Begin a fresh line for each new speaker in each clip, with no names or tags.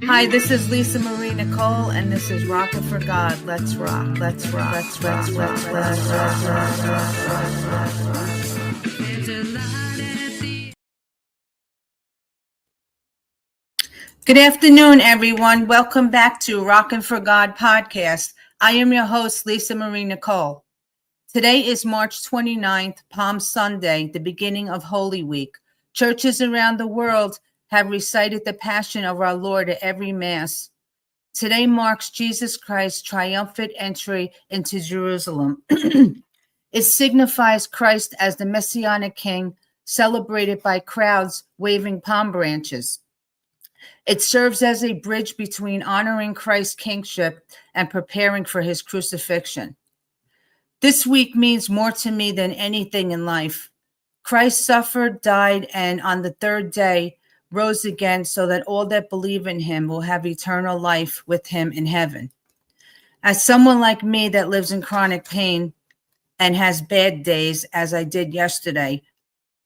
Hi, this is Lisa Marie Nicole, and this is Rockin' for God. Let's rock. Let's rock. Let's rock. Let's rock. Good afternoon, everyone. Welcome back to Rockin' for God podcast. I am your host, Lisa Marie Nicole. Today is March 29th, Palm Sunday, the beginning of Holy Week. Churches around the world have recited the Passion of our Lord at every Mass. Today marks Jesus Christ's triumphant entry into Jerusalem. It signifies Christ as the Messianic King, celebrated by crowds waving palm branches. It serves as a bridge between honoring Christ's kingship and preparing for his crucifixion. This week means more to me than anything in life. Christ suffered, died, and on the third day rose again so that all that believe in him will have eternal life with him in heaven. As someone like me that lives in chronic pain and has bad days, as I did yesterday,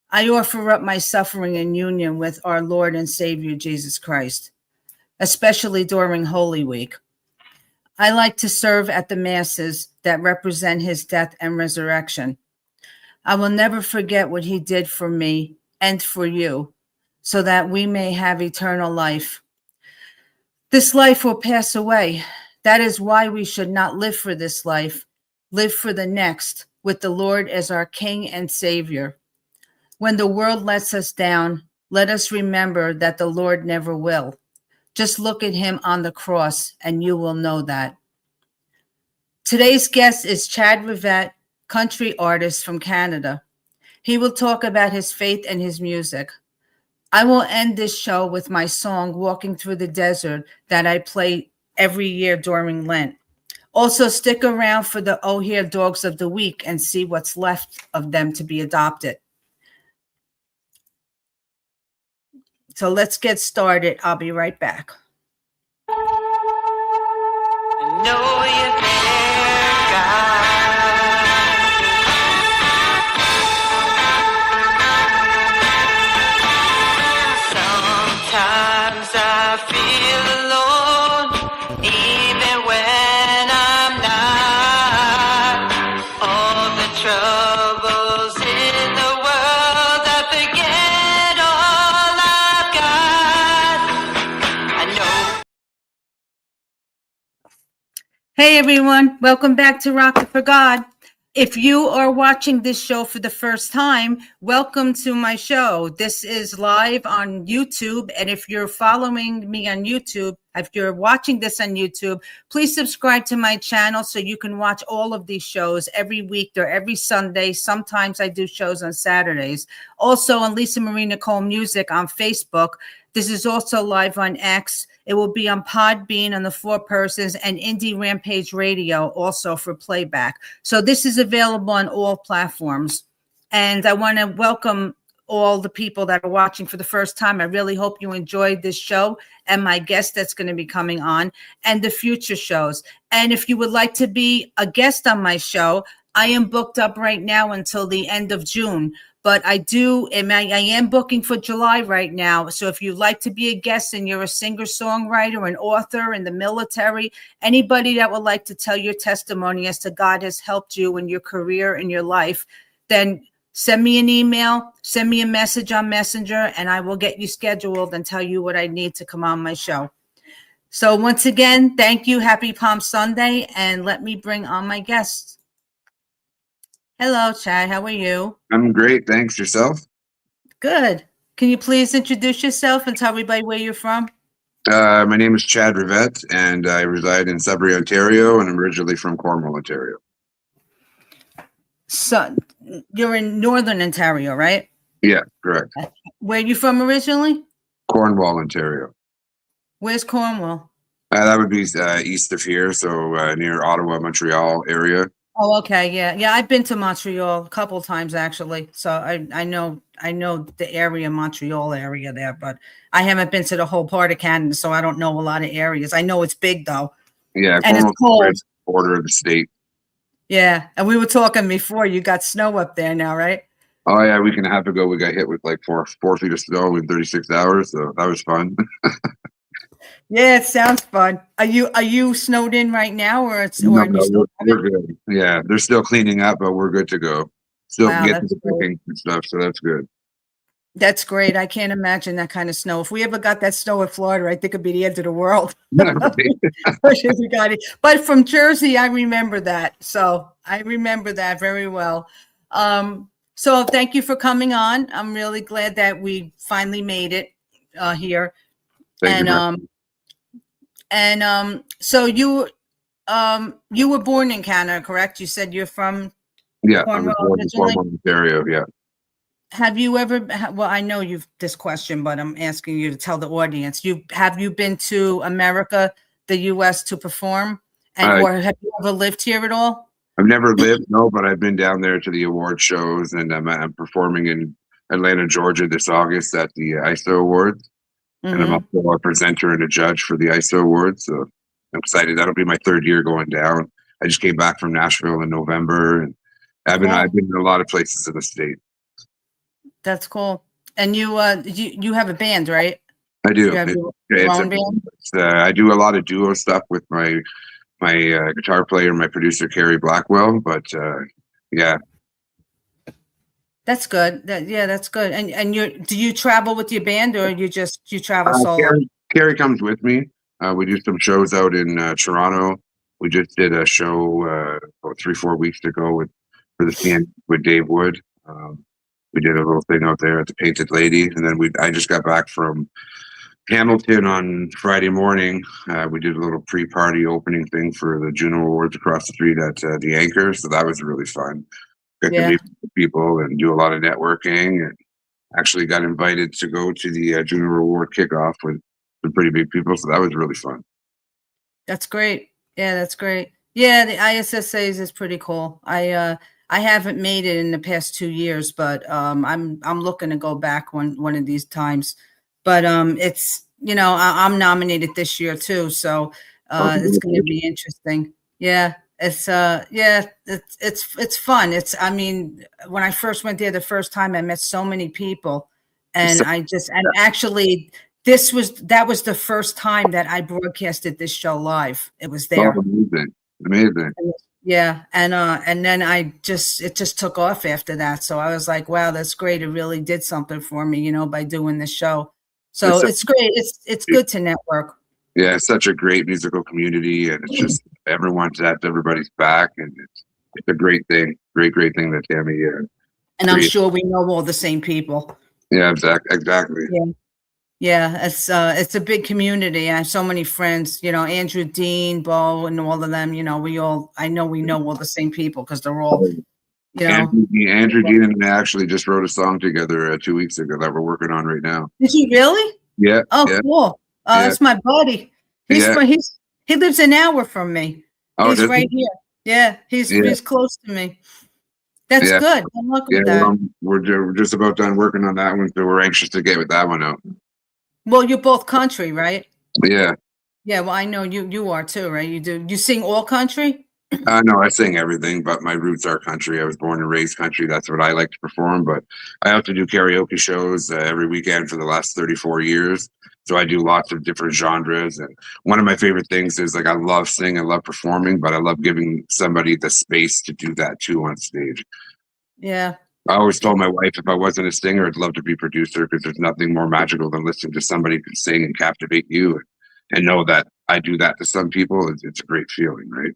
I offer up my suffering in union with our Lord and Savior Jesus Christ, especially during Holy Week. I like to serve at the Masses that represent his death and resurrection. I will never forget what he did for me and for you, so that we may have eternal life. This life will pass away. That is why we should not live for this life, live for the next, with the Lord as our King and Savior. When the world lets us down, let us remember that the Lord never will. Just look at him on the cross and you will know that. Today's guest is Chad Rivette, country artist from Canada. He will talk about his faith and his music. I will end this show with my song, Walking Through the Desert, that I play every year during Lent. Also, stick around for the Oh Here Dogs of the Week and see what's left of them to be adopted. So let's get started. I'll be right back.
I know you're there, God. Sometimes I feel alone, even when I'm not. All the troubles in the world, I forget all I've got. I know.
Hey everyone, welcome back to Rockin' for God. If you are watching this show for the first time, welcome to my show. This is live on YouTube, and if you're following me on YouTube, if you're watching this on YouTube, please subscribe to my channel so you can watch all of these shows every week or every Sunday. Sometimes I do shows on Saturdays. Also on Lisa Marie Nicole Music on Facebook. This is also live on X. It will be on Podbean on the Four Persons and Indie Rampage Radio also for playback. So this is available on all platforms. And I want to welcome all the people that are watching for the first time. I really hope you enjoyed this show and my guest that's going to be coming on and the future shows. And if you would like to be a guest on my show, I am booked up right now until the end of June. But I am booking for July right now. So if you'd like to be a guest and you're a singer-songwriter, an author in the military, anybody that would like to tell your testimony as to God has helped you in your career, in your life, then send me an email, send me a message on Messenger, and I will get you scheduled and tell you what I need to come on my show. So once again, thank you. Happy Palm Sunday. And let me bring on my guests. Hello, Chad. How are you?
I'm great. Thanks. Yourself?
Good. Can you please introduce yourself and tell everybody where you're from?
My name is Chad Rivette, and I reside in Sudbury, Ontario, and I'm originally from Cornwall, Ontario.
So you're in Northern Ontario, right?
Yeah, correct.
Where are you from originally?
Cornwall, Ontario.
Where's Cornwall?
That would be east of here, so near Ottawa, Montreal area.
Oh, okay. Yeah. I've been to Montreal a couple of times actually. So I know the area, Montreal area there, but I haven't been to the whole part of Canada, so I don't know a lot of areas. I know it's big though.
Yeah,
and it's cold.
Right border of the state.
Yeah, and we were talking before. You got snow up there now, right?
Oh yeah, a week and a half ago we got hit with like 4 feet of snow in 36 hours, so that was fun.
Yeah, it sounds fun. Are you snowed in right now, or it's
No,
or you
no,
still have it?
we're good. Yeah, they're still cleaning up, but we're good to go. Still can
Wow,
get to
that's
the
great.
cooking and stuff, so that's good.
That's great. I can't imagine that kind of snow. If we ever got that snow in Florida, I think it'd be the end of the world.
Right.
If we got it. But from Jersey, I remember that. So I remember that very well. So thank you for coming on. I'm really glad that we finally made it here.
Thank you,
And
man.
so you were born in Canada, correct? You said you're from
Yeah, I was
Cornwall
born in
originally.
Cornwall, Ontario. Yeah.
Have you ever, well, I know you've this question, but I'm asking you to tell the audience. Have you been to America, the US to perform? And
I
or have you ever lived here at all?
I've never lived, no, but I've been down there to the award shows, and I'm performing in Atlanta, Georgia this August at the ISO Awards, and I'm
Hmm.
also a presenter and a judge for the ISO Awards. So I'm excited. That'll be my third year going down. I just came back from Nashville in November, and I've
Cool.
been in a lot of places in the state.
That's cool. And you have a band, right?
I do.
You have your
It's a
own band?
I do a lot of duo stuff with my guitar player, my producer Carrie Blackwell. But yeah,
That's good. Yeah, that's good. And do you travel with your band, or you travel solo?
Carrie comes with me. We do some shows out in Toronto. We just did a show about 3-4 weeks ago for the CN with Dave Wood. We did a little thing out there at the Painted Lady, and then I just got back from Hamilton on Friday morning. We did a little pre-party opening thing for the Juno Awards across the street at the Anchor, so that was really fun. Got to
Yeah.
meet people and do a lot of networking, and actually got invited to go to the Juno Award kickoff with some pretty big people, so that was really fun.
That's great. Yeah, that's great. Yeah, the ISSAs is pretty cool. I haven't made it in the past 2 years, but I'm looking to go back one of these times. But it's I'm nominated this year too, so it's going to be interesting. Yeah, it's fun. I mean, when I first went there the first time, I met so many people, and actually that was the first time that I broadcasted this show live. It was there.
Oh, amazing.
Yeah, and then it just took off after that. So I was like, wow, that's great. It really did something for me, by doing this show. So it's great. It's good to network.
Yeah, it's such a great musical community, and it's just everyone's at everybody's back, and it's a great thing. Great thing that Tammy.
And I'm sure we know all the same people.
Yeah, exactly.
Yeah. Yeah, it's a big community. I have so many friends, Andrew, Dean, Bo, and all of them. I know we know all the same people because they're all,
Andrew, Dean, and I actually just wrote a song together 2 weeks ago that we're working on right now.
Did you really?
Yeah.
Oh,
yeah.
cool. Oh,
Yeah.
That's my buddy. He lives an hour from me.
Oh,
He's right here. Yeah, he's close to me. That's good. I'm looking at that.
We're just about done working on that one, so we're anxious to get with that one out.
Well, you're both country, right?
Yeah.
Yeah, well, I know you are too, right? You sing all country?
No, I sing everything, but my roots are country. I was born and raised country. That's what I like to perform, but I have to do karaoke shows every weekend for the last 34 years. So I do lots of different genres. And one of my favorite things is I love singing, I love performing, but I love giving somebody the space to do that too on stage.
Yeah.
I always told my wife if I wasn't a singer, I'd love to be a producer because there's nothing more magical than listening to somebody who can sing and captivate you and know that I do that to some people. It's a great feeling, right?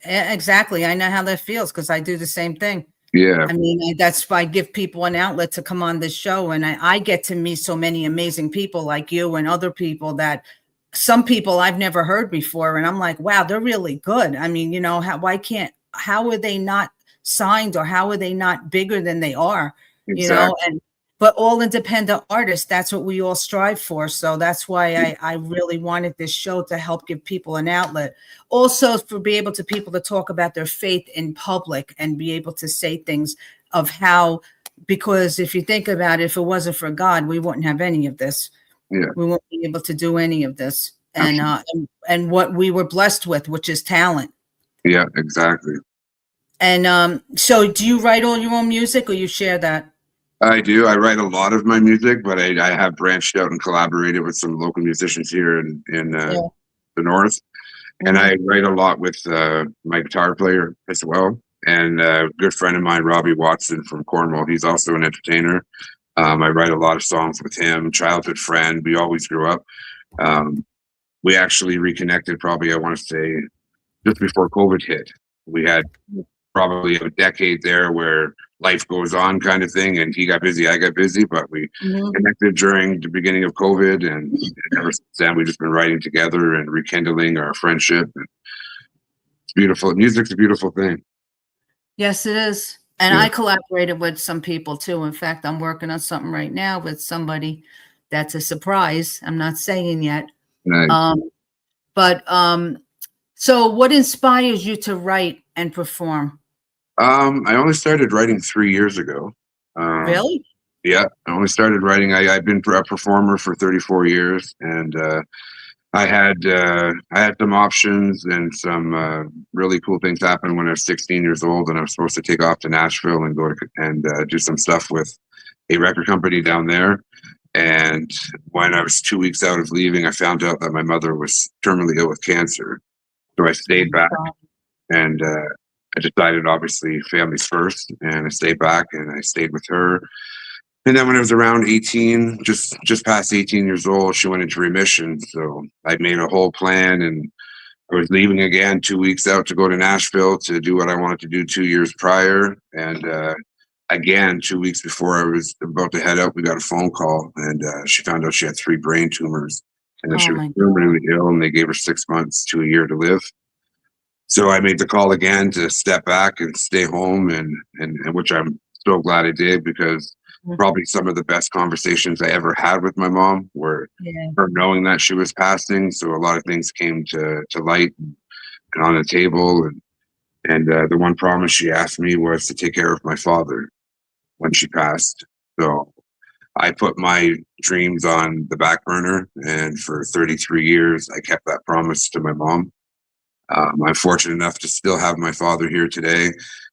Exactly. I know how that feels because I do the same thing.
Yeah.
I mean, that's why I give people an outlet to come on this show. And I get to meet so many amazing people like you and other people that some people I've never heard before. And I'm like, wow, they're really good. I mean, how are they not signed or how are they not bigger than they are?
Exactly.
But all independent artists, that's what we all strive for. So that's why I really wanted this show to help give people an outlet. Also for people to talk about their faith in public and be able to say things of how, because if you think about it, if it wasn't for God, we wouldn't have any of this.
Yeah.
We won't be able to do any of this. And what we were blessed with, which is talent.
Yeah, exactly.
And so do you write all your own music or you share that?
I do. I write a lot of my music, but I have branched out and collaborated with some local musicians here in
Yeah.
the north. And
Mhm.
I write a lot with my guitar player as well. And a good friend of mine, Robbie Watson from Cornwall, he's also an entertainer. I write a lot of songs with him, childhood friend. We always grew up. We actually reconnected probably, I want to say, just before COVID hit. We had probably a decade there where life goes on kind of thing, and he got busy, I got busy, but we
Mhm.
connected during the beginning of COVID, and ever since then we've just been writing together and rekindling our friendship. It's beautiful. Music's a beautiful thing.
Yes, it is. And
Yeah.
I collaborated with some people too. In fact, I'm working on something right now with somebody that's a surprise. I'm not saying yet.
And
But so what inspires you to write and perform?
I only started writing 3 years ago.
Really?
Yeah, I only started writing. I've been a performer for 34 years, and I had some options and some really cool things happen when I was 16 years old, and I was supposed to take off to Nashville and go to and do some stuff with a record company down there. And when I was 2 weeks out of leaving, I found out that my mother was terminally ill with cancer. So I stayed back, and I decided, obviously, families first, and I stayed back and I stayed with her. And then when I was around 18, just past 18 years old, she went into remission. So I made a whole plan, and I was leaving again 2 weeks out to go to Nashville to do what I wanted to do 2 years prior. And again, 2 weeks before I was about to head out, we got a phone call, and she found out she had 3 brain tumors, and that
Oh
she was
my God.
terminally ill, and they gave her 6 months to a year to live. So I made the call again to step back and stay home, and which I'm so glad I did, because probably some of the best conversations I ever had with my mom were
Yeah.
her knowing that she was passing. So a lot of things came to light and on the table, and the one promise she asked me was to take care of my father when she passed. So I put my dreams on the back burner, and for 33 years, I kept that promise to my mom. I'm fortunate enough to still have my father here today.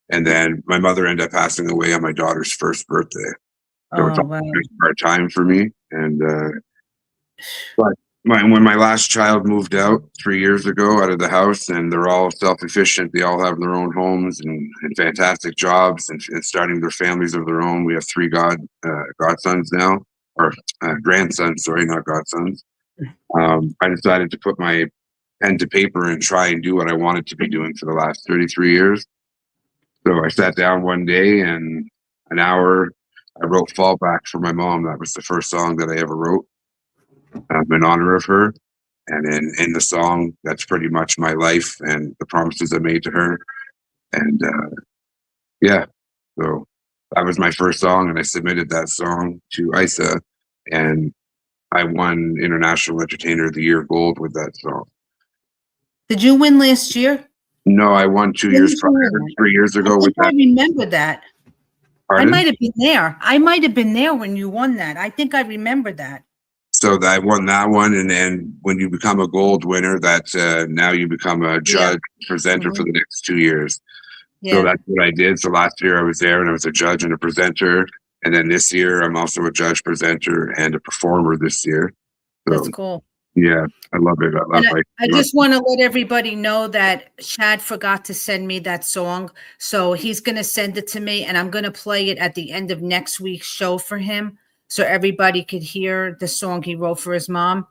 And then my mother ended up passing away on my daughter's first birthday. So it's
Oh,
a
wow.
hard time for me. And but when my last child moved out 3 years ago out of the house, and they're all self-efficient, they all have their own homes and fantastic jobs, and starting their families of their own. We have 3 godsons now, or grandsons, sorry, not godsons. I decided to put my pen to paper and try and do what I wanted to be doing for the last 33 years. So I sat down one day, and an hour, I wrote Fallback for my mom. That was the first song that I ever wrote in honor of her. And in the song, that's pretty much my life and the promises I made to her. And yeah, so that was my first song, and I submitted that song to ISA, and I won International Entertainer of the Year Gold with that song.
Did you win last year?
No, I won 2
When
years
did you
prior,
win?
3 years
I
ago with
think I
that.
remember that. I
Pardon?
might have been there. I might have been there when you won that. I think I remember that.
So I won that one, and then when you become a gold winner, that now you become a judge presenter for the next 2 years. So
Yeah,
that's what I did. So last year I was there, and I was a judge and a presenter, and then this year I'm also a judge, presenter, and a performer this year.
that's
So
cool.
yeah, I love it. I love
And
like
I just want to let everybody know that Chad forgot to send me that song. So he's going to send it to me, and I'm going to play it at the end of next week's show for him, so everybody could hear the song he wrote for his mom.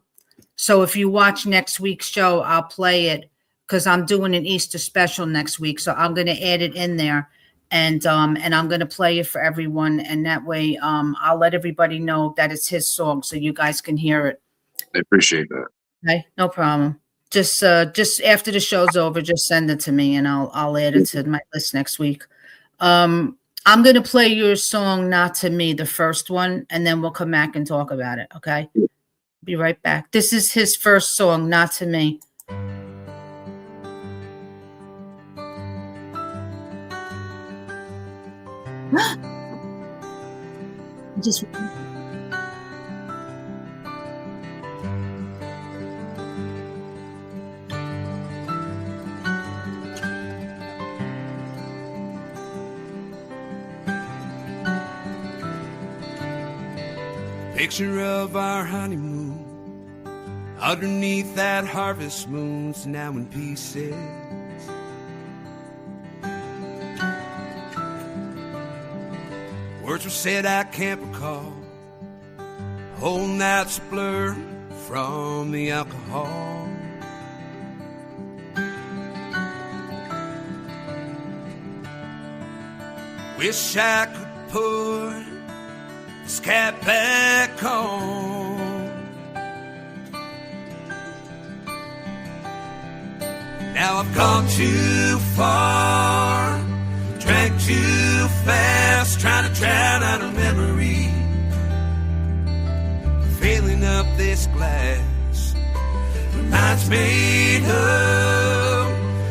So if you watch next week's show, I'll play it, because I'm doing an Easter special next week. So I'm going to add it in there, and I'm going to play it for everyone. And that way, I'll let everybody know that it's his song, so you guys can hear it.
I appreciate that.
Okay, no problem. Just after the show's over, just send it to me, and I'll add it to my list next week. I'm going to play your song, Not to Me, the first one, and then we'll come back and talk about it. Okay. Be right back. This is his first song, Not to Me. Just
Picture of our honeymoon underneath that harvest moon's now in pieces. Words were said I can't recall. Whole night's blur from the alcohol. Wish I could put this cat back on. Now I've gone too far, drank too fast, trying to drown out a memory. Filling up this glass, my mind's made up,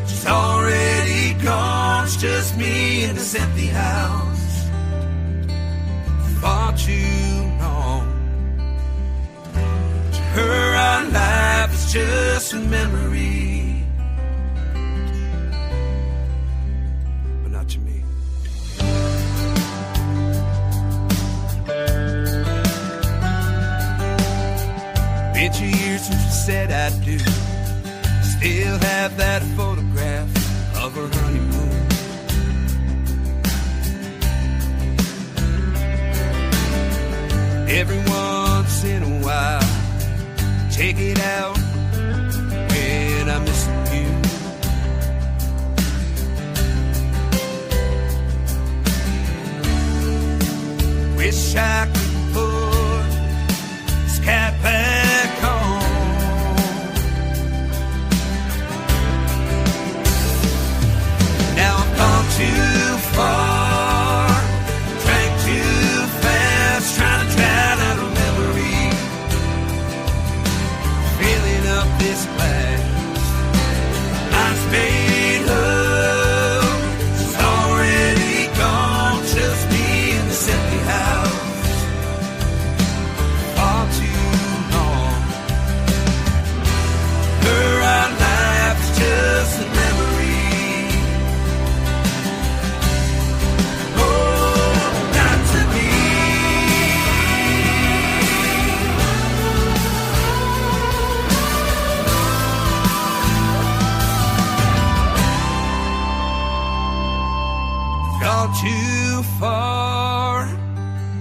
she's already gone, it's just me in this empty house. Far too long, to her our life is just a memory, but not to me. Been 2 years since you said I do. Still have that photograph of our honeymoon. Every once in a while, take it out when I'm missing you. Wish I could put this cat back home. Now I've gone too far, drank too fast, trying to drown out a memory. Filling up this glass, mind's made up, she's already gone, just me in this empty house. Far too long, her our life is just a memory. Oh, not to me. Gone too far,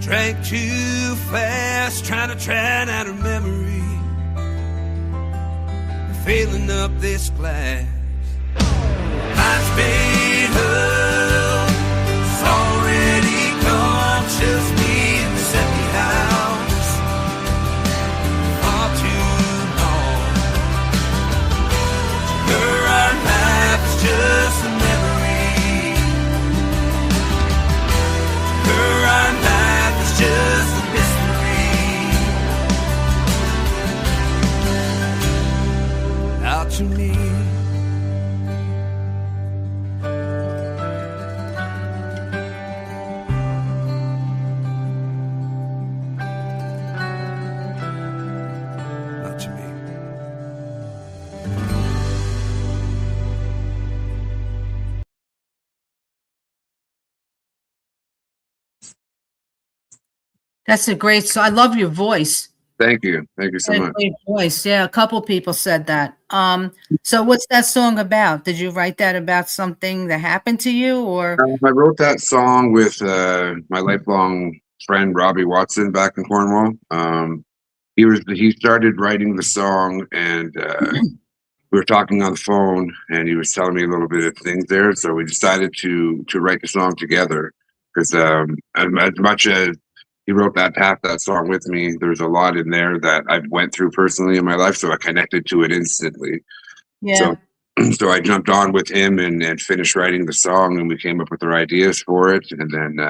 drank too fast, trying to drown out her memory. Filling up this glass, mind's made up, it's already gone, just me in this empty house. Far too long, her our life is just a memory. Her our life is just a mystery. Out to me. Not to me.
That's a great song. I love your voice.
Thank you. Thank you so
What a
much.
great voice. Yeah, a couple people said that. So what's that song about? Did you write that about something that happened to you, or?
I wrote that song with my lifelong friend Robbie Watson back in Cornwall. He started writing the song, and we were talking on the phone, and he was telling me a little bit of things there. So we decided to write the song together, because as much as he wrote half that song with me, there's a lot in there that I've went through personally in my life, so I connected to it instantly.
Yeah.
So I jumped on with him and finished writing the song, and we came up with our ideas for it. And then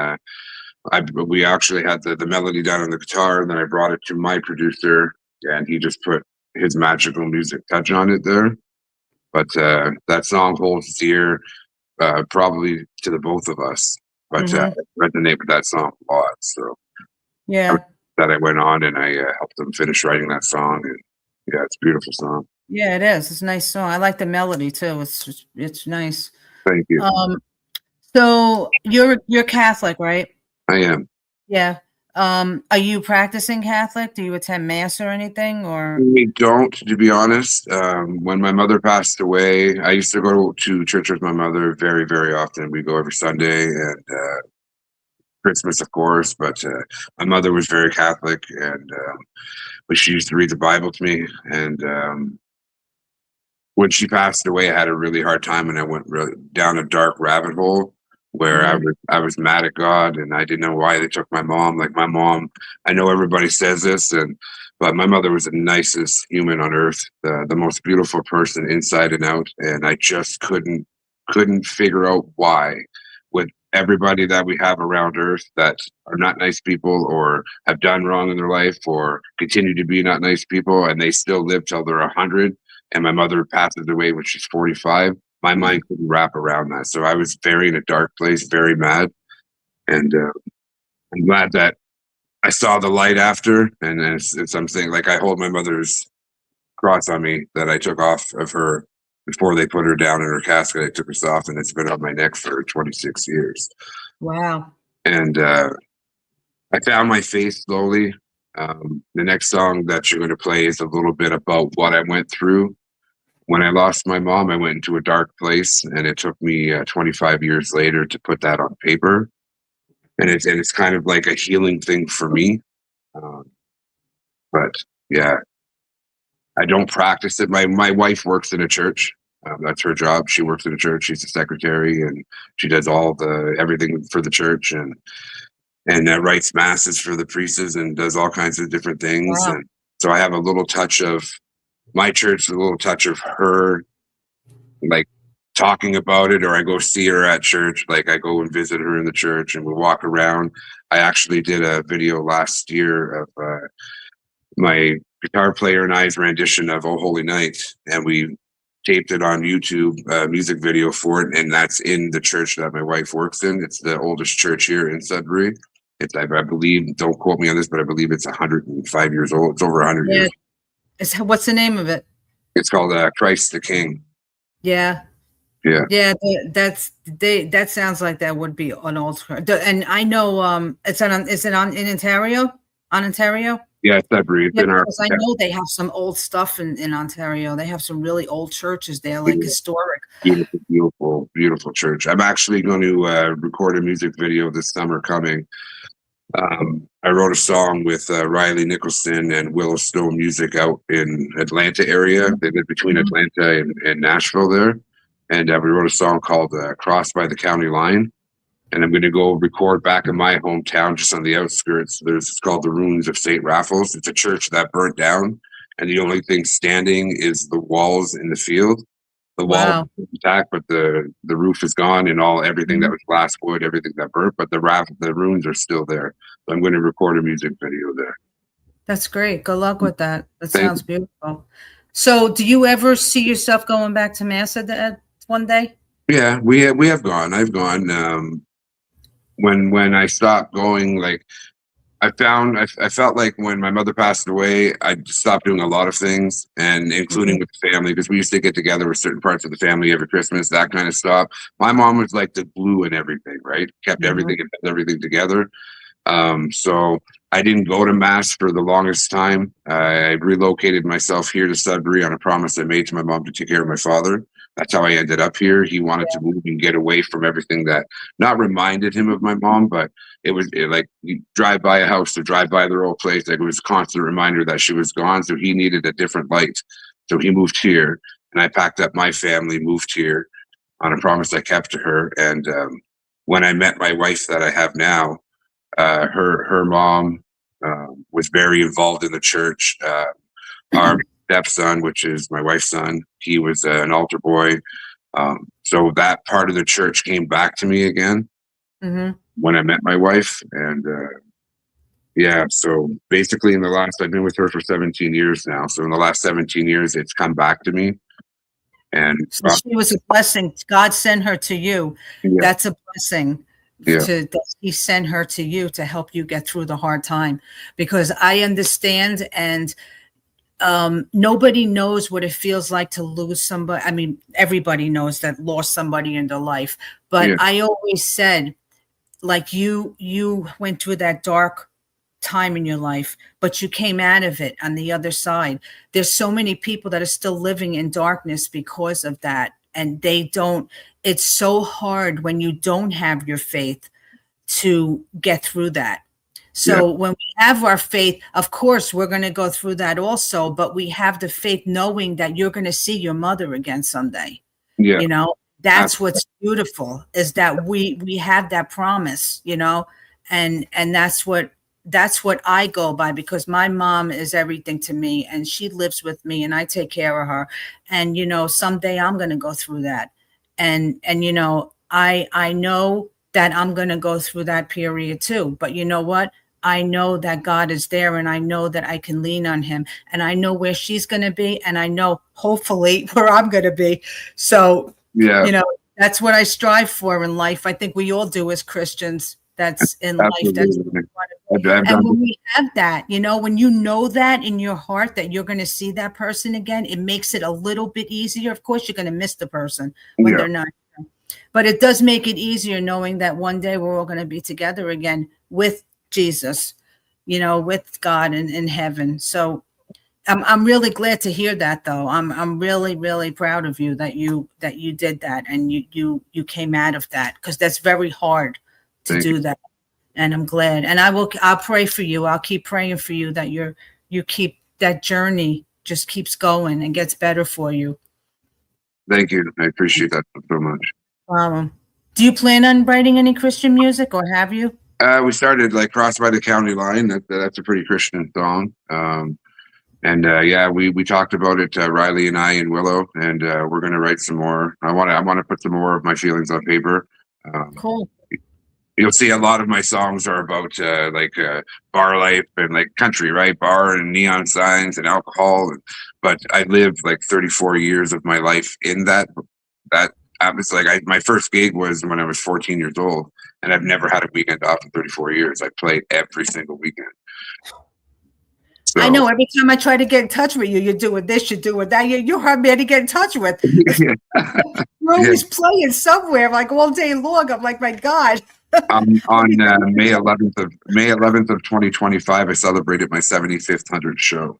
we actually had the melody down on the guitar, and then I brought it to my producer, and he just put his magical music touch on it there. But that song holds dear, probably to the both of us. But I resonate with that song a lot. So
Yeah.
that I went on and I helped them finish writing that song. And yeah, it's a beautiful song.
Yeah, it is. It's a nice song. I like the melody too. It's nice.
Thank you.
So you're Catholic, right?
I am.
Yeah. Are you practicing Catholic? Do you attend mass or anything, or?
We don't, to be honest. When my mother passed away, I used to go to church with my mother very, very often. We go every Sunday and Christmas, of course. But my mother was very Catholic, and but she used to read the Bible to me. And when she passed away, I had a really hard time, and I went really down a dark rabbit hole where I was mad at God, and I didn't know why they took my mom. Like my mom, I know everybody says this, but my mother was the nicest human on earth, the most beautiful person inside and out, and I just couldn't figure out why, with everybody that we have around earth that are not nice people or have done wrong in their life or continue to be not nice people, and they still live till they're 100. And my mother passes away when she's 45. My mind couldn't wrap around that. So I was very in a dark place, very mad. And I'm glad that I saw the light after. And it's something like I hold my mother's cross on me that I took off of her before they put her down in her casket. I took this off, and it's been on my neck for 26 years.
Wow.
And I found my faith slowly. The next song that you're going to play is a little bit about what I went through. When I lost my mom, I went into a dark place, and it took me 25 years later to put that on paper. And it's kind of like a healing thing for me. But yeah, I don't practice it. My wife works in a church. That's her job. She works in a church. She's a secretary, and she does everything for the church, and writes masses for the priests and does all kinds of different things.
Wow.
And so I have a little touch of my church, a little touch of her, like talking about it, or I go see her at church. Like I go and visit her in the church, and we walk around. I actually did a video last year of my guitar player and I's rendition of "Oh Holy Night," and we taped it on YouTube, music video for it, and that's in the church that my wife works in. It's the oldest church here in Sudbury. It's, I believe, don't quote me on this, but I believe it's 105 years old. It's over 100 years.
What's the name of it?
It's called Christ the King.
Yeah.
Yeah.
Yeah, that sounds like that would be an old. And I know is it on in Ontario? On Ontario?
Yeah, Sudbury. It's
Yeah,
in our.
because I know they have some old stuff in Ontario. They have some really old churches there, like historic.
Beautiful, beautiful, beautiful church. I'm actually going to record a music video this summer coming. I wrote a song with Riley Nicholson and Willow Stone Music out in Atlanta area. They live between Atlanta and Nashville there. And we wrote a song called Crossed by the County Line. And I'm going to go record back in my hometown, just on the outskirts. It's called the Ruins of St. Raphael's. It's a church that burnt down, and the only thing standing is the walls in the field. The wall is intact, but the roof is gone, and everything that was glass wood, everything that burnt. But the ruins are still there. So I'm going to record a music video there.
That's great. Good luck with that. That sounds beautiful. So, do you ever see yourself going back to mass at one day?
Yeah, we have gone. I've gone. When I stopped going, like I felt like when my mother passed away, I stopped doing a lot of things, and including with the family, because we used to get together with certain parts of the family every Christmas, that kind of stuff. My mom was like the glue in everything, right? Kept everything together. So I didn't go to mass for the longest time. I relocated myself here to Sudbury on a promise I made to my mom to take care of my father. That's how I ended up here. He wanted to move and get away from everything that not reminded him of my mom, but it was like you drive by a house or drive by their old place. Like it was a constant reminder that she was gone. So he needed a different light. So he moved here, and I packed up my family, moved here on a promise I kept to her. And when I met my wife that I have now, her mom was very involved in the church. Our stepson, which is my wife's son, he was an altar boy. So that part of the church came back to me again when I met my wife. And so basically I've been with her for 17 years now. So in the last 17 years, it's come back to me. And
so she was a blessing. God sent her to you. Yeah. That's a blessing. That he sent her to you to help you get through the hard time, because I understand, and nobody knows what it feels like to lose somebody. I mean, everybody knows that lost somebody in their life, but I always said, like you went through that dark time in your life, but you came out of it on the other side. There's so many people that are still living in darkness because of that. And it's so hard when you don't have your faith to get through that. So when we have our faith, of course, we're going to go through that also, but we have the faith knowing that you're going to see your mother again someday.
Yeah.
You know, that's what's beautiful, is that we have that promise, you know, and that's what I go by, because my mom is everything to me, and she lives with me, and I take care of her. And, you know, someday I'm going to go through that. And, you know, I know that I'm going to go through that period too. But you know what? I know that God is there, and I know that I can lean on him, and I know where she's going to be, and I know hopefully where I'm going to be. So, you know, that's what I strive for in life. I think we all do as Christians. That's in life. That's what we want to do. And when we have that, you know, when you know that in your heart that you're going to see that person again, it makes it a little bit easier. Of course, you're going to miss the person when they're not here. But it does make it easier knowing that one day we're all going to be together again with Jesus, you know, with God in heaven. So I'm really glad to hear that, though. I'm really, really proud of you that you did that, and you came out of that, because that's very hard to do that. And I'm glad. And I'll pray for you. I'll keep praying for you that you keep that journey just keeps going and gets better for you.
Thank you. I appreciate that so much.
Do you plan on writing any Christian music, or have you?
We started like Crossed by the County Line. That's a pretty Christian song. We talked about it, Riley and I and Willow, and we're going to write some more. I want to put some more of my feelings on paper.
Cool.
You'll see a lot of my songs are about bar life and like country, right? Bar and neon signs and alcohol. But I lived like 34 years of my life in that. It's like my first gig was when I was 14 years old, and I've never had a weekend off in 34 years. I played every single weekend. So,
I know every time I try to get in touch with you, you're doing this, you're doing that. You're hard man to get in touch with. You're always playing somewhere like all day long. I'm like, my God.
On May 11th of 2025, I celebrated my 75th show.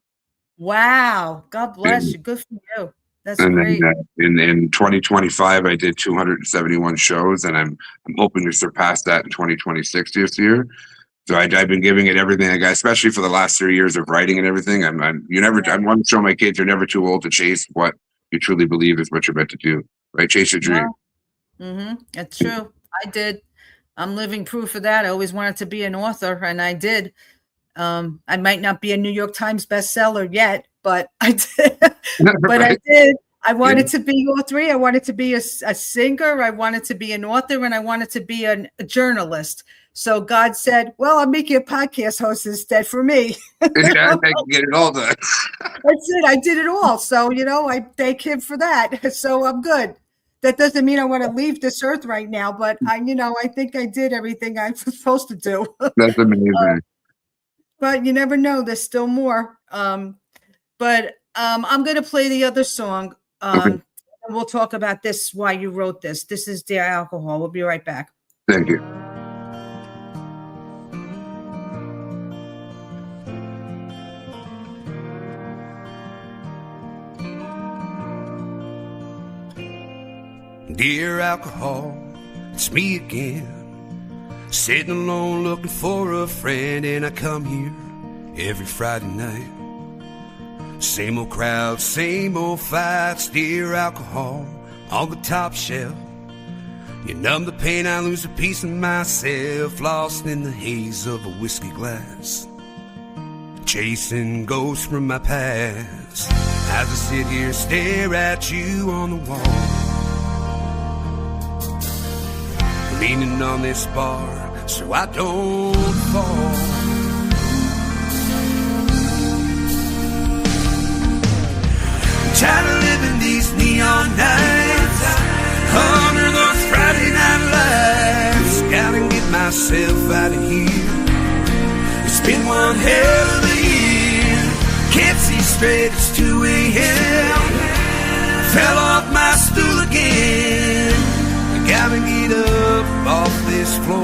Wow. God bless you. Good for you. That's great.
Then, in 2025, I did 271 shows, and I'm hoping to surpass that in 2026 this year. So I've been giving it everything I got, especially for the last 3 years of writing and everything. I want to show my kids you're never too old to chase what you truly believe is what you're meant to do, right? Chase your dream.
That's true. I did. I'm living proof of that. I always wanted to be an author, and I did. I might not be a New York Times bestseller yet, but I did. I did. I wanted to be all three. I wanted to be a singer. I wanted to be an author, and I wanted to be a journalist. So God said, well, I'll make you a podcast host instead for me.
I can get it all done.
That's it. I did it all. So, you know, I thank him for that. So I'm good. That doesn't mean I want to leave this earth right now, but I think I did everything I was supposed to do.
That's amazing.
But you never know. There's still more. I'm going to play the other song. And we'll talk about this, why you wrote this. This is Dear Alcohol. We'll be right back.
Thank you.
Dear alcohol, it's me again, sitting alone looking for a friend, and I come here every Friday night. Same old crowd, same old fights. Dear alcohol, on the top shelf. You numb the pain, I lose a piece of myself, lost in the haze of a whiskey glass, chasing ghosts from my past. As I sit here, stare at you on the wall, leaning on this bar so I don't fall. I'm tired of living these neon nights under those Friday night lights. Gotta get myself out of here. It's been one hell of a year. Can't see straight, it's 2 a.m. Fell off my stool again. Gotta get up off this floor.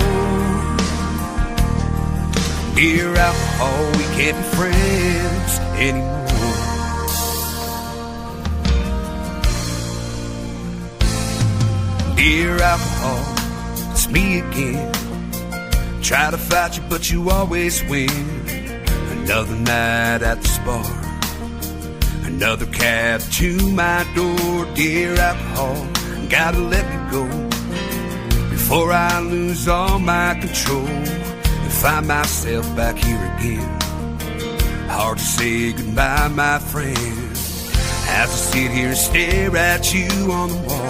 Dear alcohol, alcohol, we can't be friends anymore. Dear alcohol, it's me again. Try to fight you, but you always win. Another night at the bar, another cab to my door. Dear alcohol, gotta let me go before I lose all my control and find myself back here again. Hard to say goodbye, my friend, as I sit here and stare at you on the wall,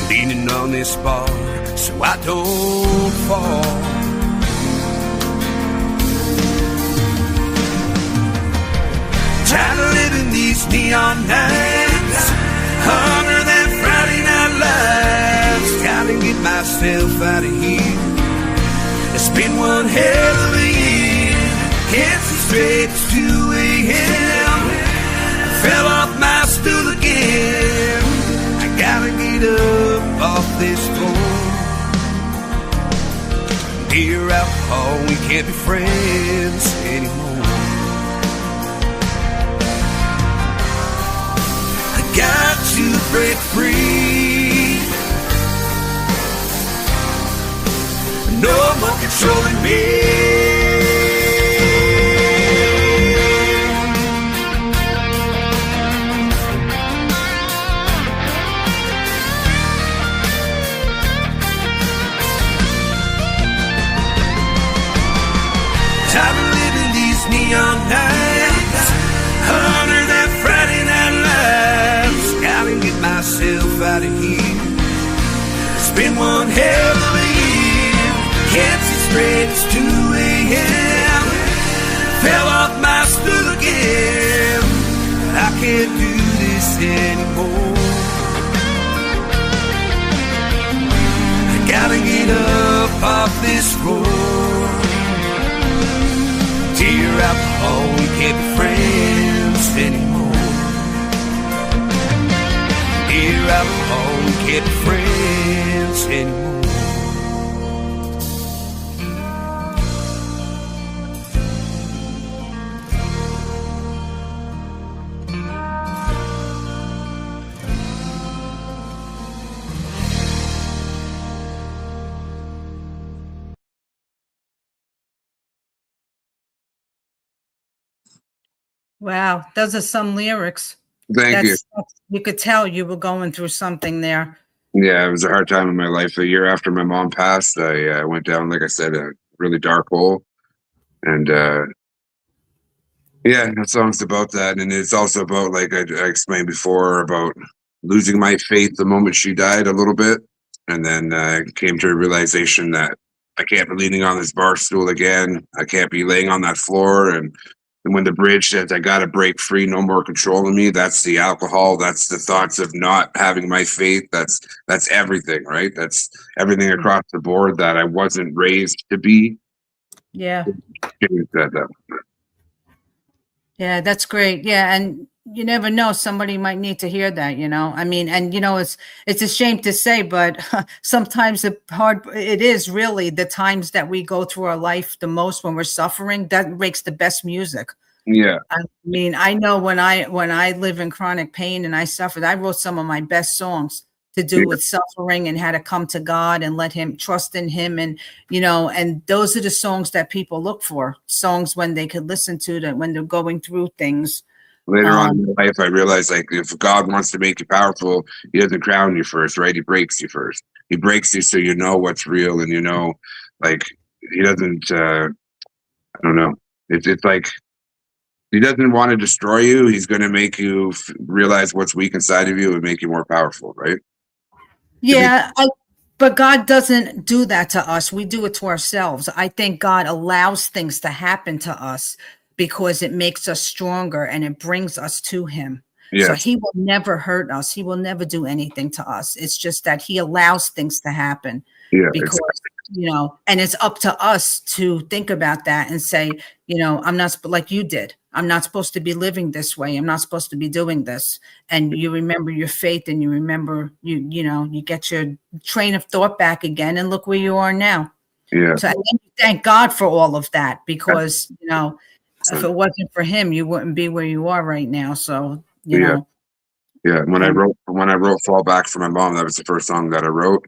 leaning on this bar so I don't fall. Tired of living these neon nights under that Friday night lights. Gotta get myself out of here. It's been one hell of a year. Can't see straight, it's 2 a.m. I fell off my stool again. I gotta get up off this floor. Dear alcohol, we can't be friends anymore. I got to break free. No more controlling me. Tired of living these neon nights under that Friday night lights. Gotta get myself out of here. It's been one hell of a year. Can't see straight, it's 2 a.m. Fell off my stool again. I can't do this anymore. I gotta get up off this floor. Dear alcohol, we can't be friends anymore. Dear alcohol, we can't be friends anymore.
Wow, those are some lyrics.
Thank you.
You could tell you were going through something there.
Yeah, it was a hard time in my life. A year after my mom passed, I went down, like I said, a really dark hole. And yeah, that song's about that. And it's also about, like I explained before, about losing my faith the moment she died a little bit. And then came to a realization that I can't be leaning on this bar stool again. I can't be laying on that floor. And when the bridge says I got to break free, no more controlling me, that's the alcohol. That's the thoughts of not having my faith. That's everything, right? That's everything across the board that I wasn't raised to be.
Yeah. Yeah, that's great. Yeah, and you never know, somebody might need to hear that, you know. I mean, and you know, it's a shame to say, but sometimes it is really the times that we go through our life the most when we're suffering, that makes the best music.
Yeah.
I mean, I know when I live in chronic pain and I suffered, I wrote some of my best songs to do with suffering and how to come to God and let him trust in him. And, you know, and those are the songs that people look for, songs when they could listen to that when they're going through things.
Later on in life, I realized, like, if God wants to make you powerful, he doesn't crown you first, right? He breaks you first. He breaks you so you know what's real, and you know, like, he doesn't, I don't know. It's like, he doesn't want to destroy you. He's going to make you realize what's weak inside of you and make you more powerful, right?
Yeah, but God doesn't do that to us. We do it to ourselves. I think God allows things to happen to us because it makes us stronger and it brings us to him. Yes. So he will never hurt us. He will never do anything to us. It's just that he allows things to happen. Yeah, because, you know, and it's up to us to think about that and say, you know, I'm not like you did. I'm not supposed to be living this way. I'm not supposed to be doing this. And you remember your faith and you remember, you know, you get your train of thought back again and look where you are now.
Yeah.
So thank God for all of that, because, you know, if it wasn't for him, you wouldn't be where you are right now. So, you
Yeah.
know.
Yeah. When I wrote Fall Back for My Mom, that was the first song that I wrote.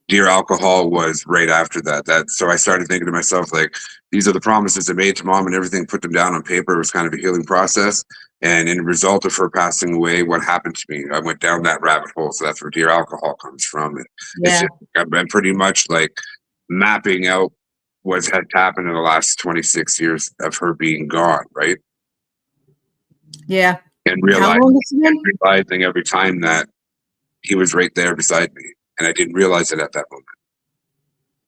Dear Alcohol was right after that. So I started thinking to myself, like, these are the promises I made to Mom and everything, put them down on paper. It was kind of a healing process. And in the result of her passing away, what happened to me? I went down that rabbit hole. So that's where Dear Alcohol comes from. It's
Yeah.
just, I've been pretty much like mapping out what had happened in the last 26 years of her being gone, right?
Yeah.
And
How long has it been?
realizing every time that he was right there beside me. And I didn't realize it at that moment.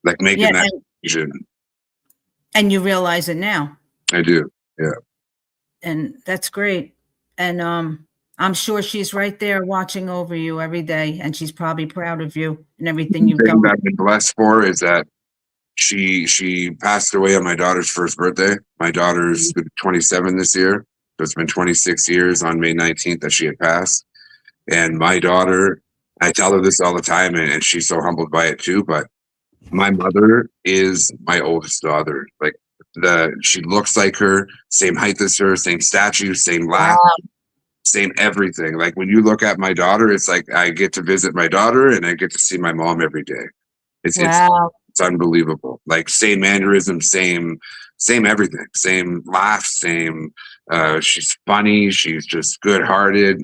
Like making that decision.
And you realize it now.
I do. Yeah.
And that's great. And I'm sure she's right there watching over you every day, and she's probably proud of you and everything you've
The thing
done.
that I've been blessed for is that she passed away on my daughter's first birthday. My daughter's 27 this year. So it's been 26 years on May 19th that she had passed. And my daughter, I tell her this all the time, and she's so humbled by it too, but my mother is my oldest daughter. Like, she looks like her, same height as her, same statue, same laugh, same everything. Like, when you look at my daughter, it's like I get to visit my daughter and I get to see my mom every day. It's unbelievable. Like, same mannerism, same everything, same laugh, same. She's funny. She's just good-hearted,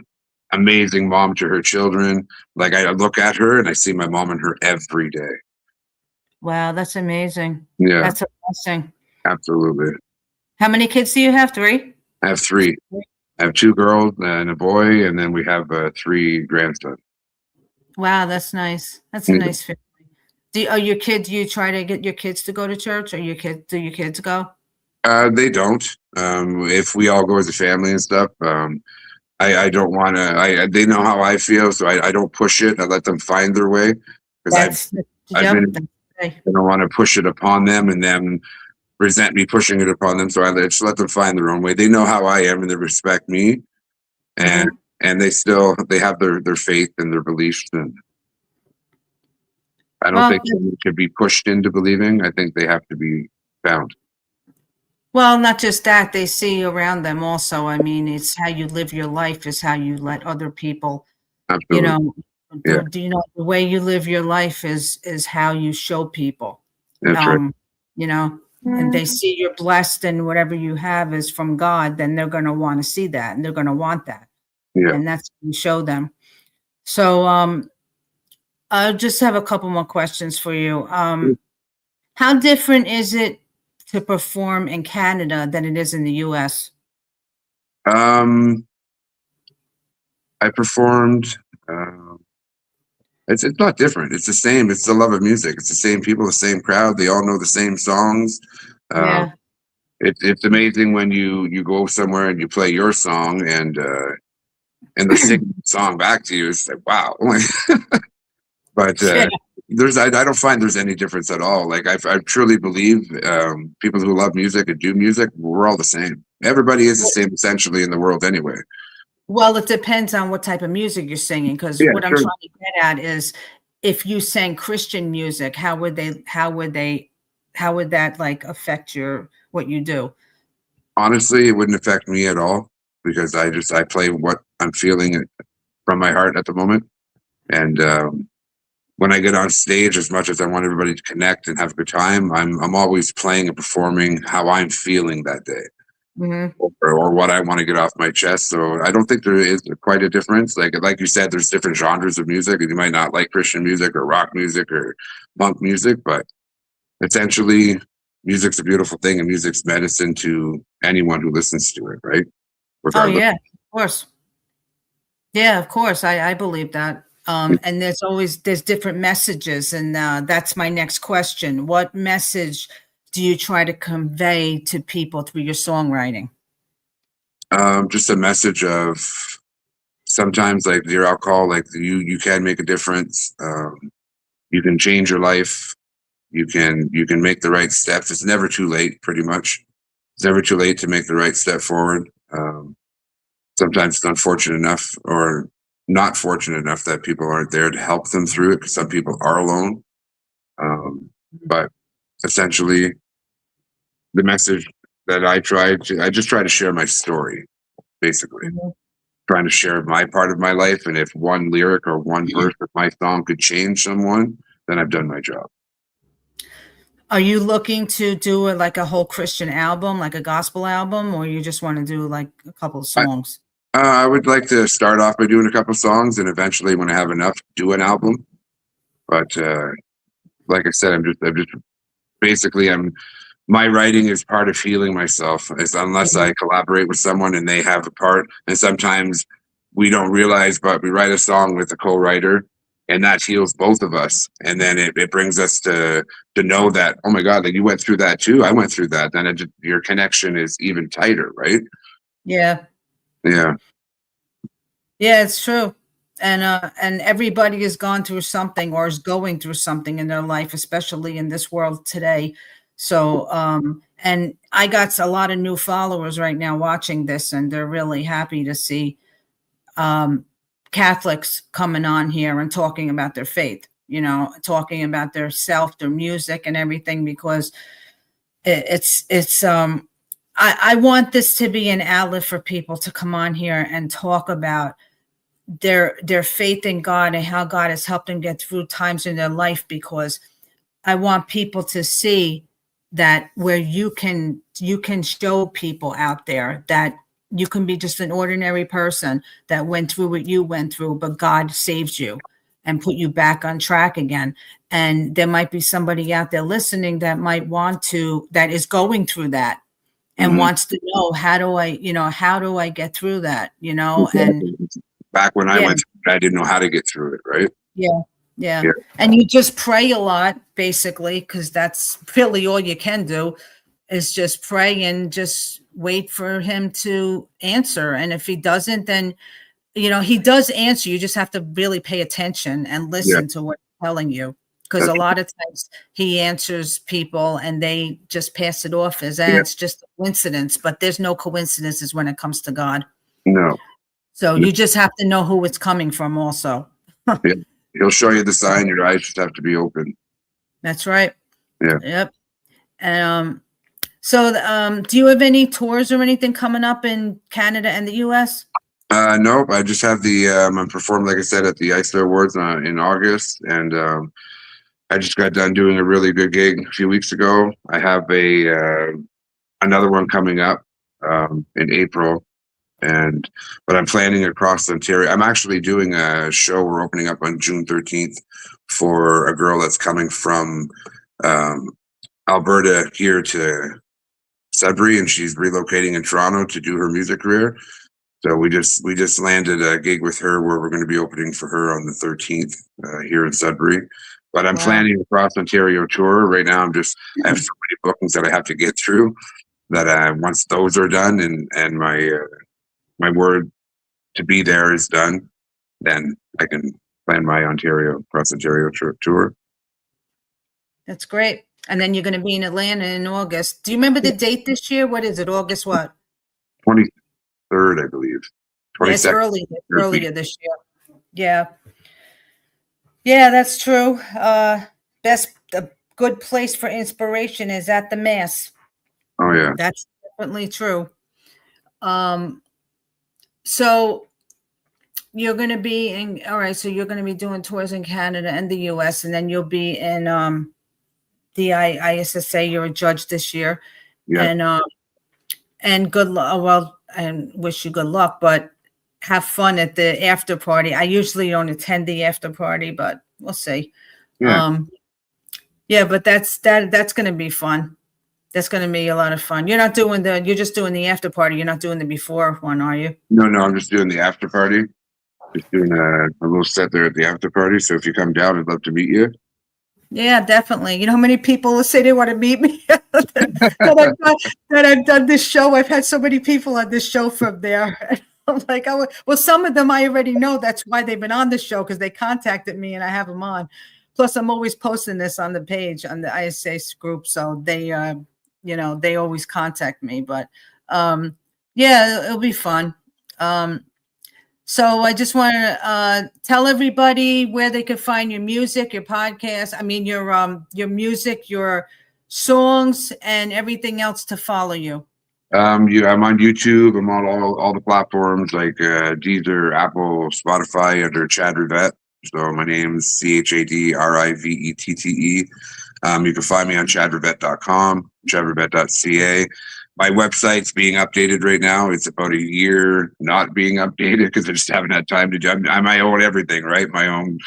amazing mom to her children. Like, I look at her and I see my mom and her every day.
Wow, that's amazing.
Yeah,
that's a blessing.
Absolutely.
How many kids do you have? 3?
I have 3. I have 2 girls and a boy, and then we have 3 grandsons.
Wow, that's nice. That's a nice family. Do your kids? You try to get your kids to go to church, or do your kids go?
They don't. If we all go as a family and stuff, I don't want to. They know how I feel, so I don't push it. I let them find their way, because I don't want to push it upon them and then resent me pushing it upon them. So I just let them find their own way. They know how I am and they respect me, and they have their faith and their beliefs. And I don't think they could be pushed into believing. I think they have to be found.
Well, not just that, they see around them also. I mean, it's how you live your life is how you let other people,
Absolutely.
You know, the way you live your life is how you show people.
That's right.
You know, and they see you're blessed and whatever you have is from God, then they're going to want to see that and they're going to want that.
Yeah.
And that's what you show them. So I just have a couple more questions for you. How different is it to perform in Canada than it is in the US?
I performed. It's not different. It's the same. It's the love of music. It's the same people, the same crowd. They all know the same songs. It's amazing when you go somewhere and you play your song and they're singing the song back to you. It's like, wow. But I don't find there's any difference at all. Like, I truly believe people who love music and do music, we're all the same. Everybody is the same essentially in the world anyway.
Well, it depends on what type of music you're singing, because what I'm trying to get at is, if you sang Christian music, how would that like affect what you do?
Honestly, it wouldn't affect me at all, because I play what I'm feeling from my heart at the moment. And when I get on stage, as much as I want everybody to connect and have a good time, I'm always playing and performing how I'm feeling that day. Or what I want to get off my chest. So I don't think there is quite a difference. Like you said, there's different genres of music, and you might not like Christian music or rock music or punk music, but essentially music's a beautiful thing, and music's medicine to anyone who listens to it, right?
Regardless. Oh yeah, of course. Yeah, of course. I believe that. And there's different messages, and that's my next question. What message do you try to convey to people through your songwriting?
Just a message of, sometimes, like Dear Alcohol, like you can make a difference. You can change your life. You can make the right steps. It's never too late, pretty much. It's never too late to make the right step forward. Sometimes it's unfortunate enough or not fortunate enough that people aren't there to help them through it, because some people are alone. But essentially the message that I just try to share my story, basically.
Mhm.
Trying to share my part of my life. And if one lyric or one verse of my song could change someone, then I've done my job.
Are you looking to do like a whole Christian album, like a gospel album, or you just want to do like a couple of songs?
I would like to start off by doing a couple songs, and eventually, when I have enough, do an album. But like I said, I'm just basically my writing is part of healing myself. It's unless I collaborate with someone and they have a part, and sometimes we don't realize, but we write a song with a co-writer, and that heals both of us. And then it brings us to know that, oh my God, like you went through that too. I went through that. Then your connection is even tighter, right?
Yeah.
Yeah.
Yeah, it's true. And everybody has gone through something or is going through something in their life, especially in this world today. So, and I got a lot of new followers right now watching this, and they're really happy to see Catholics coming on here and talking about their faith, talking about their self, their music and everything, because I want this to be an outlet for people to come on here and talk about their faith in God and how God has helped them get through times in their life, because I want people to see that where you can show people out there that you can be just an ordinary person that went through what you went through, but God saved you and put you back on track again. And there might be somebody out there listening that that is going through that and wants to know, how do I get through that? And
back when I went through it, I didn't know how to get through it, right?
Yeah. And you just pray a lot, basically, because that's really all you can do, is just pray and just wait for him to answer. And if he doesn't, then, he does answer. You just have to really pay attention and listen to what he's telling you. Because a lot of times he answers people and they just pass it off as, it's just a coincidence. But there's no coincidences when it comes to God.
No.
So you just have to know who it's coming from also.
Yeah. He'll show you the sign. Your eyes just have to be open.
That's right.
Yeah.
Yep. And so do you have any tours or anything coming up in Canada and the US?
Nope. I just have I'm performing, like I said, at the ISLA Awards in August, and I just got done doing a really good gig a few weeks ago. I have another one coming up in April. But I'm planning across Ontario. I'm actually doing a show. We're opening up on June 13th for a girl that's coming from Alberta here to Sudbury, and she's relocating in Toronto to do her music career. So we just landed a gig with her where we're going to be opening for her on the 13th here in Sudbury. But I'm planning across Ontario tour right now. I have so many bookings that I have to get through that once those are done and my word to be there is done, then I can plan my cross Ontario tour.
That's great. And then you're going to be in Atlanta in August. Do you remember the date this year? What is it? August what?
23rd, I believe. 22nd.
Yes, earlier this year. Yeah. Yeah, that's true. A good place for inspiration is at the Mass.
Oh yeah.
That's definitely true. So you're going to be so you're going to be doing tours in Canada and the US, and then you'll be in the ISSA. You're a judge this year.
Yeah.
And good luck. Well, I wish you good luck, but have fun at the after party. I usually don't attend the after party, but we'll see.
Yeah.
But that's going to be fun. That's going to be a lot of fun. You're just doing the after party. You're not doing the before one, are you?
No, I'm just doing the after party. Just doing a little set there at the after party. So if you come down, I'd love to meet you.
Yeah, definitely. You know how many people say they want to meet me that I've done this show. I've had so many people on this show from there. I'm like, well, some of them I already know. That's why they've been on the show, because they contacted me and I have them on. Plus, I'm always posting this on the page on the ISA group, so they, they always contact me. But it'll be fun. So I just want to tell everybody where they can find your music, your podcast. I mean, your music, your songs and everything else to follow you?
I'm on YouTube. I'm on all the platforms like Deezer, Apple, Spotify under Chad Rivette. So my name's ChadRivette. You can find me on chadrivette.com, chadrivette.ca. My website's being updated right now. It's about a year not being updated because I just haven't had time to do. I own everything, right? My own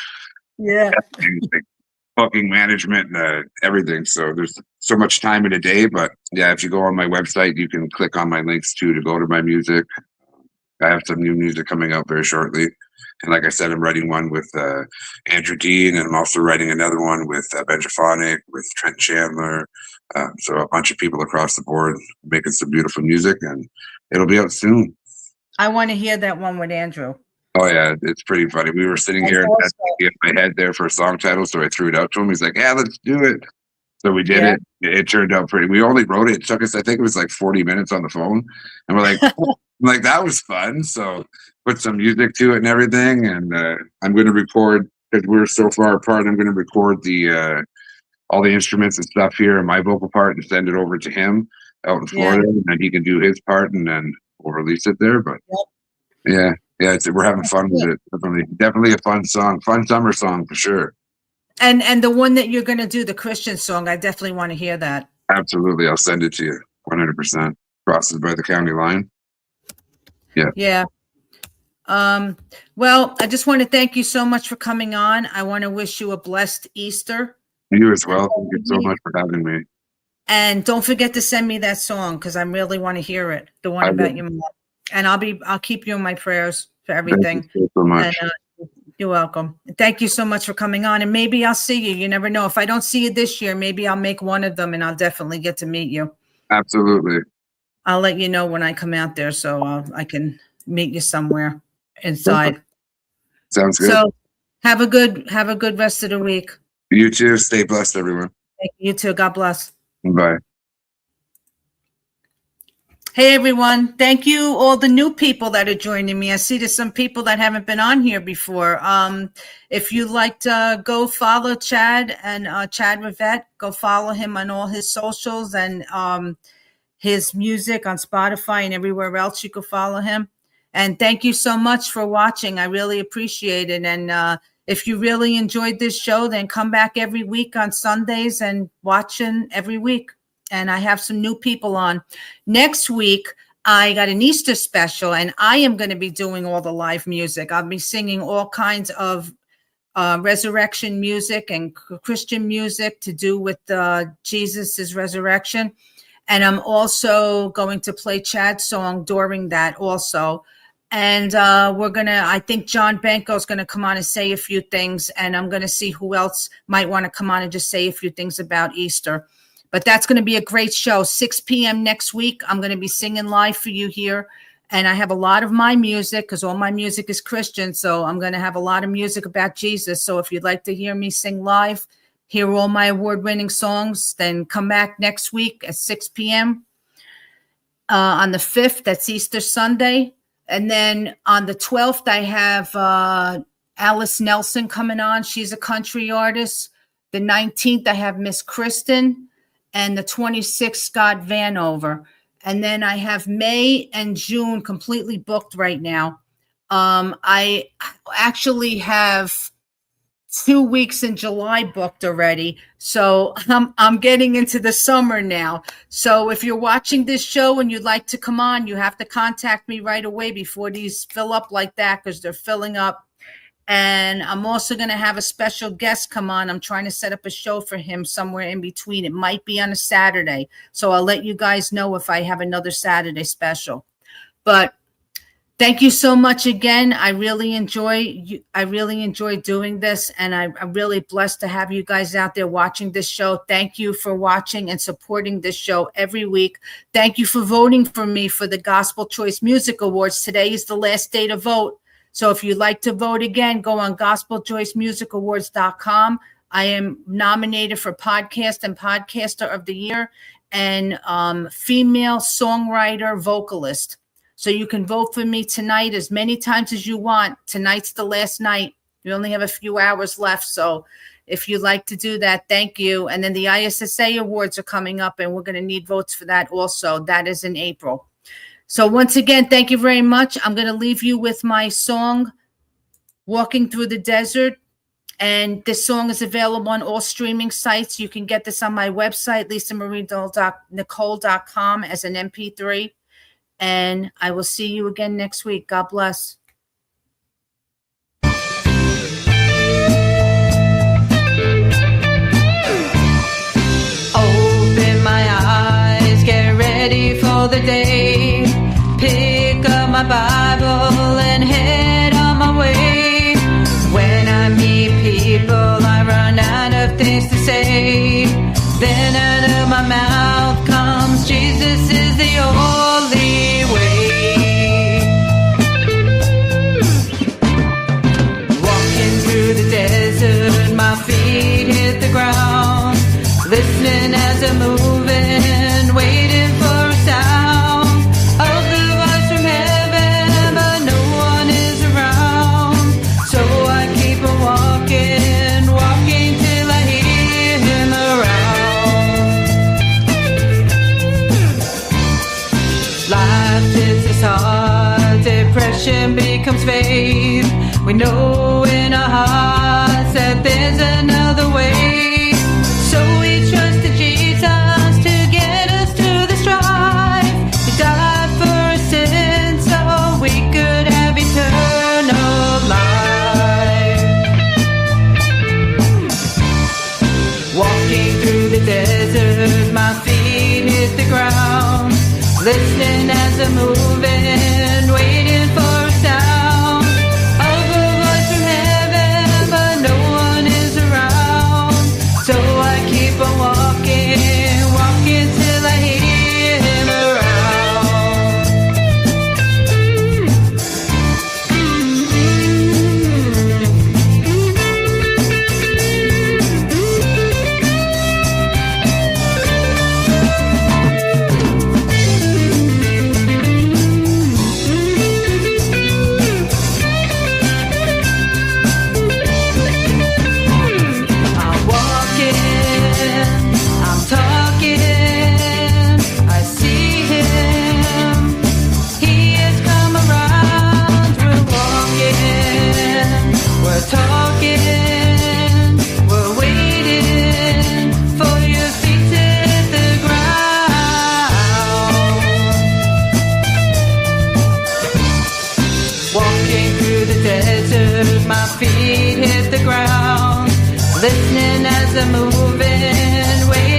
booking management and everything. So there's so much time in a day. But yeah, if you go on my website, you can click on my links too to go to my music. I have some new music coming out very shortly. And like I said, I'm writing one with Andrew Dean, and I'm also writing another one with Benjaphonic, with Trent Chandler. So a bunch of people across the board making some beautiful music, and it'll be out soon.
I want to hear that one with Andrew.
Oh yeah, it's pretty funny. We were sitting here and he had my head there for a song title, so I threw it out to him. He's like, "Yeah, let's do it." So we did it. It turned out pretty. We only wrote it. It took us, I think it was like 40 minutes on the phone, and we're like, like that was fun. So put some music to it and everything. And I'm going to record because we're so far apart. I'm going to record the all the instruments and stuff here and my vocal part and send it over to him out in Florida, and then he can do his part, and then we'll release it there. But yeah, we're having fun with it. Definitely a fun song, fun summer song for sure.
And the one that you're going to do, the Christian song, I definitely want to hear that.
Absolutely, I'll send it to you. 100%. Crosses by the county line. Yeah.
Well, I just want to thank you so much for coming on. I want to wish you a blessed Easter.
You as well. Thank you so much for having me.
And don't forget to send me that song because I really want to hear it. The one about your mom. And I'll keep you in my prayers for everything.
Thank you so much.
And, you're welcome. Thank you so much for coming on. And maybe I'll see you. You never know. If I don't see you this year, maybe I'll make one of them and I'll definitely get to meet you.
Absolutely.
I'll let you know when I come out there so I can meet you somewhere inside.
Sounds good.
So have a good rest of the week.
You too. Stay blessed, everyone.
Thank you too. God bless.
Bye.
Hey, everyone. Thank you, all the new people that are joining me. I see there's some people that haven't been on here before. If you'd like to go follow Chad and Chad Rivette, go follow him on all his socials and his music on Spotify and everywhere else you can follow him. And thank you so much for watching. I really appreciate it. And if you really enjoyed this show, then come back every week on Sundays and watching every week. And I have some new people on. Next week, I got an Easter special, and I am going to be doing all the live music. I'll be singing all kinds of resurrection music and Christian music to do with Jesus's resurrection. And I'm also going to play Chad's song during that also. And I think John Benko is going to come on and say a few things, and I'm going to see who else might want to come on and just say a few things about Easter. But that's going to be a great show. 6 p.m. next week. I'm going to be singing live for you here. And I have a lot of my music because all my music is Christian. So I'm going to have a lot of music about Jesus. So if you'd like to hear me sing live, hear all my award-winning songs, then come back next week at 6 p.m. On the 5th, that's Easter Sunday. And then on the 12th, I have Alice Nelson coming on. She's a country artist. The 19th, I have Miss Kristen. And the 26th, Scott Vanover. And then I have May and June completely booked right now. I actually have 2 weeks in July booked already. So I'm getting into the summer now. So if you're watching this show and you'd like to come on, you have to contact me right away before these fill up like that because they're filling up. And I'm also going to have a special guest come on. I'm trying to set up a show for him somewhere in between. It might be on a Saturday. So I'll let you guys know if I have another Saturday special. But thank you so much again. I really enjoy doing this. And I'm really blessed to have you guys out there watching this show. Thank you for watching and supporting this show every week. Thank you for voting for me for the Gospel Choice Music Awards. Today is the last day to vote. So if you'd like to vote again, go on gospeljoycemusicawards.com. I am nominated for Podcast and Podcaster of the Year and Female Songwriter Vocalist. So you can vote for me tonight as many times as you want. Tonight's the last night. We only have a few hours left. So If you'd like to do that, thank you. And then the ISSA awards are coming up, and we're going to need votes for that also. That is in April. So once again, thank you very much. I'm going to leave you with my song, Walking Through the Desert. And this song is available on all streaming sites. You can get this on my website, lisamarie.nicole.com, as an MP3. And I will see you again next week. God bless.
Open my eyes, get ready for the day. Pick up my Bible and head on my way. When I meet people, I run out of things to say. Then out of my mouth comes, Jesus is the only way. Walking through the desert, my feet hit the ground. Listening as I'm moving, waiting for a sound of the voice from heaven, but no one is around. So I keep on walking, walking till I hear him around. Life hits us hard, depression becomes faith. We know in our hearts that there's another way. So we trust in Jesus to get us through the strife. He died for our sins so we could have eternal life. Walking through the desert, my feet hit the ground. Listening as I'm moving, waiting for a sound of a voice from heaven, but no one is around. So I keep on walking, walking till I hear him I'm walking, I'm talking, I see him. He has come around. We're walking, we're talking, we're waiting for your feet to hit the ground. Walking through the desert, my feet hit the ground. Listening as I'm moving, waiting.